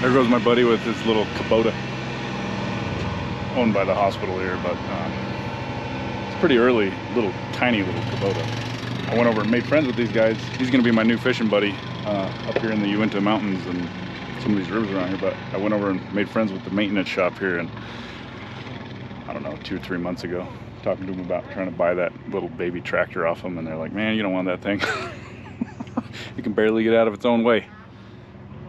There goes my buddy with his little Kubota, owned by the hospital here, but it's pretty early, tiny little Kubota. I went over and made friends with these guys. He's gonna be my new fishing buddy up here in the Uinta Mountains and some of these rivers around here, but I went over and made friends with the maintenance shop here, and I don't know, 2 or 3 months ago, talking to them about trying to buy that little baby tractor off them, and they're like, man, you don't want that thing. It can barely get out of its own way.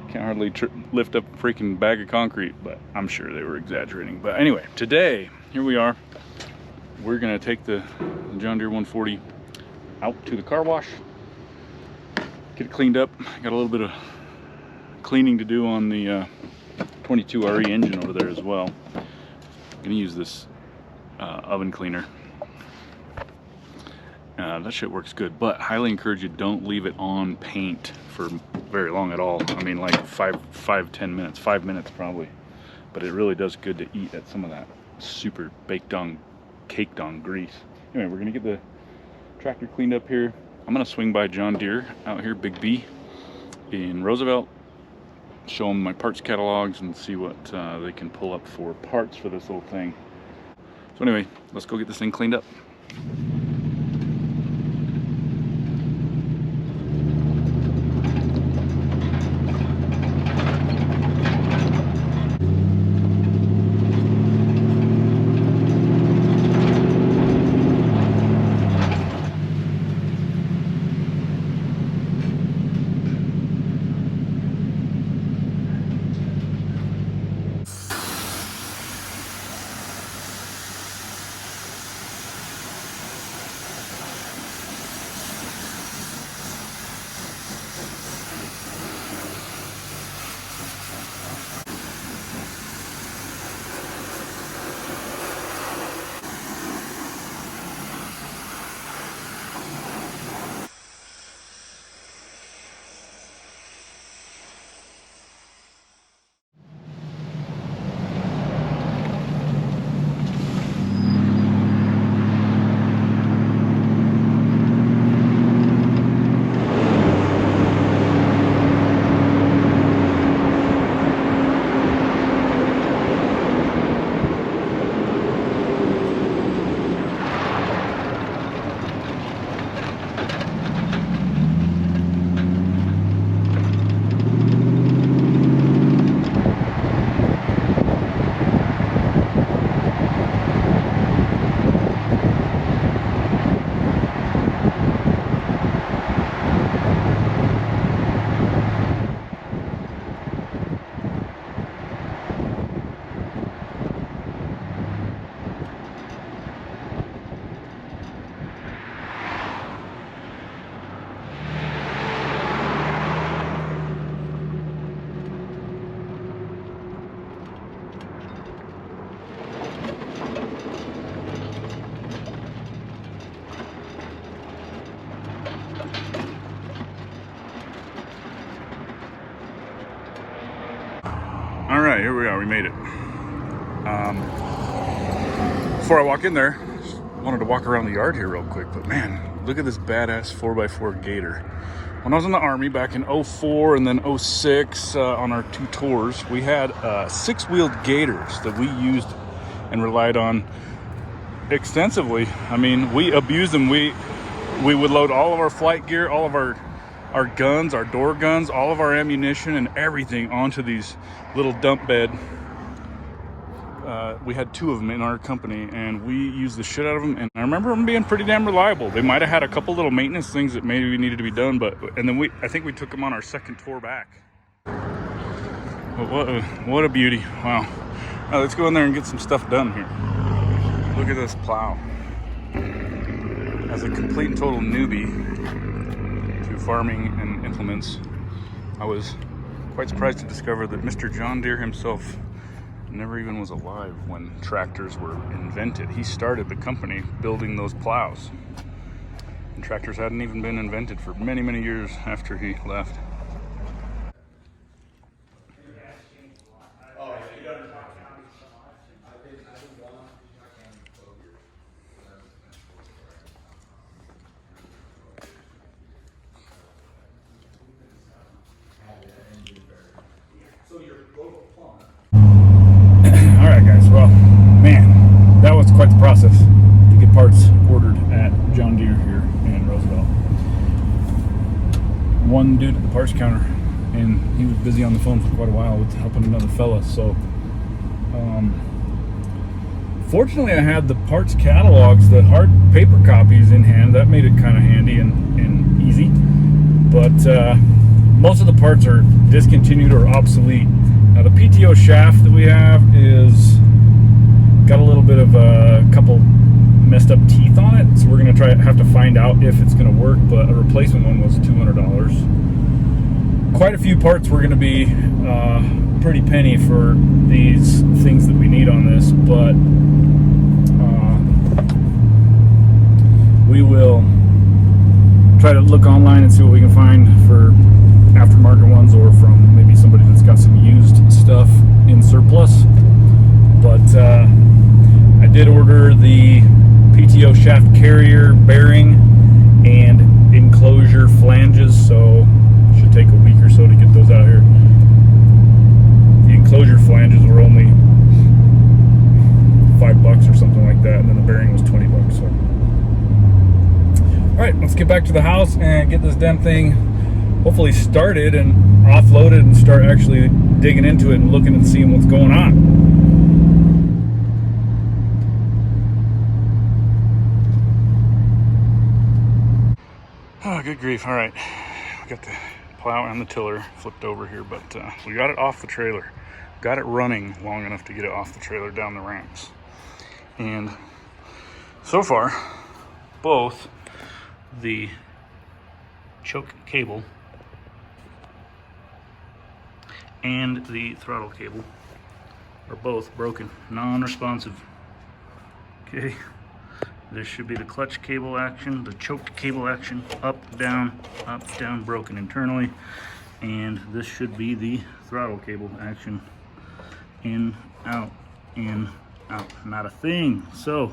Can't hardly lift up a freaking bag of concrete, but I'm sure they were exaggerating. But anyway, today, here we are. We're gonna take the John Deere 140 out to the car wash, get it cleaned up. Got a little bit of cleaning to do on the 22 RE engine over there as well. I'm gonna use this oven cleaner. That shit works good, but highly encourage you, don't leave it on paint for very long at all. I mean, like 10 minutes, 5 minutes probably. But it really does good to eat at some of that super baked on, caked on grease. Anyway, we're gonna get the tractor cleaned up here. I'm gonna swing by John Deere out here, Big B, in Roosevelt, show them my parts catalogs and see what they can pull up for parts for this little thing. So anyway, let's go get this thing cleaned up. All right, here we are, we made it. Before I walk in there, just wanted to walk around the yard here real quick, but man, look at this badass 4x4 Gator. When I was in the Army back in 04 and then 06 on our 2 tours, we had 6-wheeled Gators that we used and relied on extensively. I mean, we abused them. We would load all of our flight gear, all of our guns, our door guns, all of our ammunition and everything onto these little dump bed. We had 2 of them in our company, and we used the shit out of them, and I remember them being pretty damn reliable. They might have had a couple little maintenance things that maybe needed to be done, and then I think we took them on our second tour back. But what a beauty. Wow. Now let's go in there and get some stuff done here. Look at this plow. As a complete and total newbie to farming and implements, I was quite surprised to discover that Mr. John Deere himself never even was alive when tractors were invented. He started the company building those plows. And tractors hadn't even been invented for many, many years after he left. So your one dude at the parts counter, and he was busy on the phone for quite a while with helping another fella. So fortunately I had the parts catalogs, the hard paper copies in hand. That made it kind of handy and easy. But most of the parts are discontinued or obsolete. Now the PTO shaft that we have is got a little bit of a couple messed up teeth on it, so we're going to have to find out if it's going to work, but a replacement one was $200. Quite a few parts were going to be pretty penny for these things that we need on this, but we will try to look online and see what we can find for aftermarket ones, or from maybe somebody that's got some used stuff in surplus. But I did order the PTO shaft carrier bearing and enclosure flanges, so it should take a week or so to get those out here. The enclosure flanges were only $5 or something like that, and then the bearing was $20. So, all right, let's get back to the house and get this damn thing hopefully started and offloaded, and start actually digging into it and looking and seeing what's going on. Oh, good grief. All right, we got the plow and the tiller flipped over here, but we got it off the trailer. Got it running long enough to get it off the trailer down the ramps. And so far, both the choke cable and the throttle cable are both broken, non-responsive. Okay. This should be the clutch cable action, the choke cable action, up, down, broken internally. And this should be the throttle cable action, in, out, not a thing. So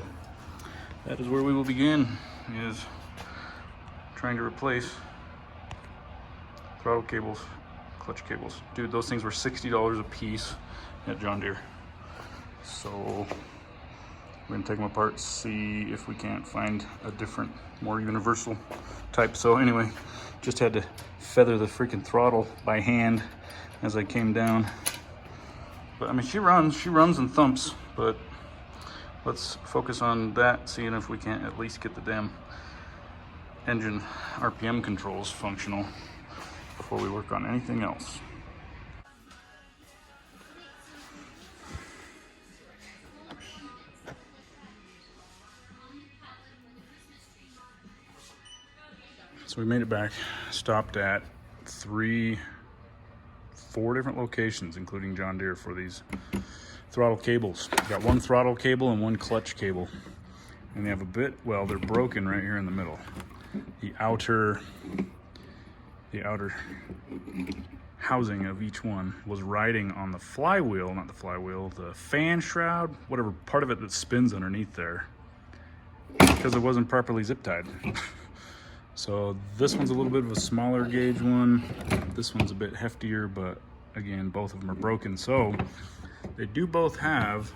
that is where we will begin, is trying to replace throttle cables, clutch cables. Dude, those things were $60 a piece at John Deere. So we're gonna take them apart, see if we can't find a different, more universal type. So anyway, just had to feather the freaking throttle by hand as I came down. But I mean, she runs and thumps, but let's focus on that, seeing if we can't at least get the damn engine RPM controls functional before we work on anything else. So we made it back, stopped at 4 different locations, including John Deere, for these throttle cables. We've got one throttle cable and one clutch cable. And they have a bit, well, they're broken right here in the middle. The outer housing of each one was riding on the flywheel, not the flywheel, the fan shroud, whatever part of it that spins underneath there, because it wasn't properly zip tied. So this one's a little bit of a smaller gauge one. This one's a bit heftier, but again, both of them are broken. So they do both have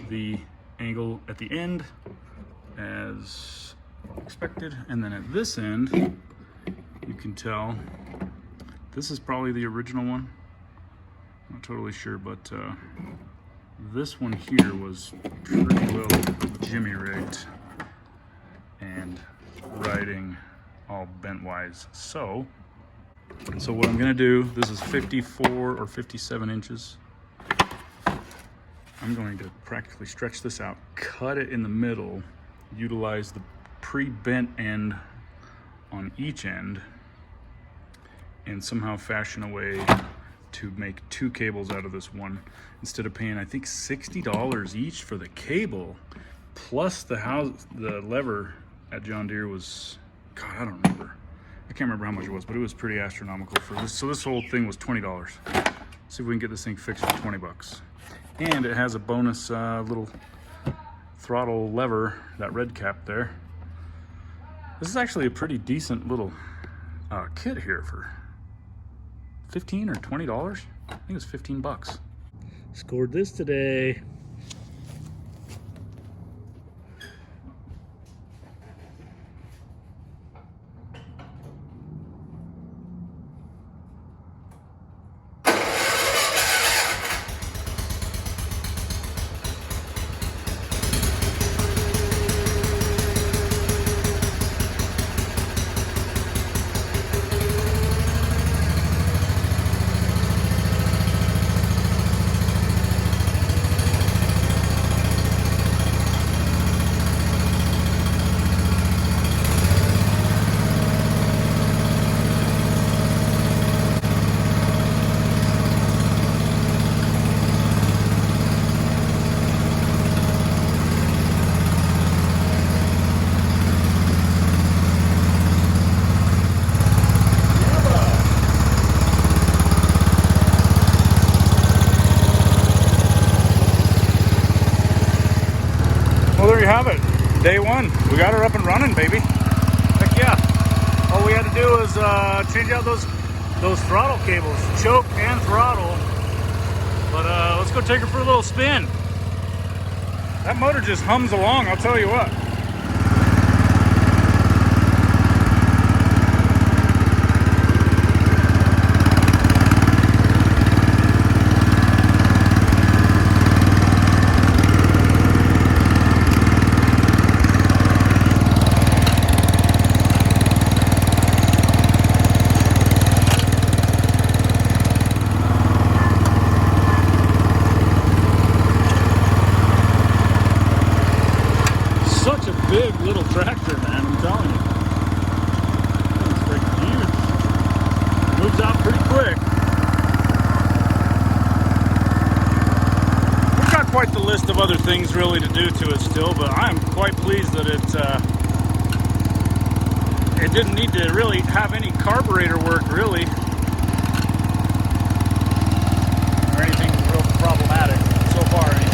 the angle at the end as expected. And then at this end, you can tell this is probably the original one. Not totally sure, but this one here was pretty well jimmy rigged and riding all bent-wise. So what I'm gonna do, this is 54 or 57 inches. I'm going to practically stretch this out, cut it in the middle, utilize the pre-bent end on each end, and somehow fashion a way to make 2 cables out of this one, instead of paying, I think, $60 each for the cable, plus the lever at John Deere was, God, I don't remember. I can't remember how much it was, but it was pretty astronomical for this. So this whole thing was $20. See if we can get this thing fixed for $20. And it has a bonus little throttle lever, that red cap there. This is actually a pretty decent little kit here for $15 or $20. I think it was $15. Scored this today. We got her up and running, baby. Heck yeah. All we had to do was change out those throttle cables, choke and throttle. But let's go take her for a little spin. That motor just hums along, I'll tell you what. Such a big little tractor, man, I'm telling you. It's like huge. Moves out pretty quick. We've got quite the list of other things really to do to it still, but I'm quite pleased that it didn't need to really have any carburetor work, really. Or anything real problematic, so far anyway.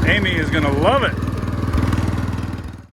Amy is gonna love it.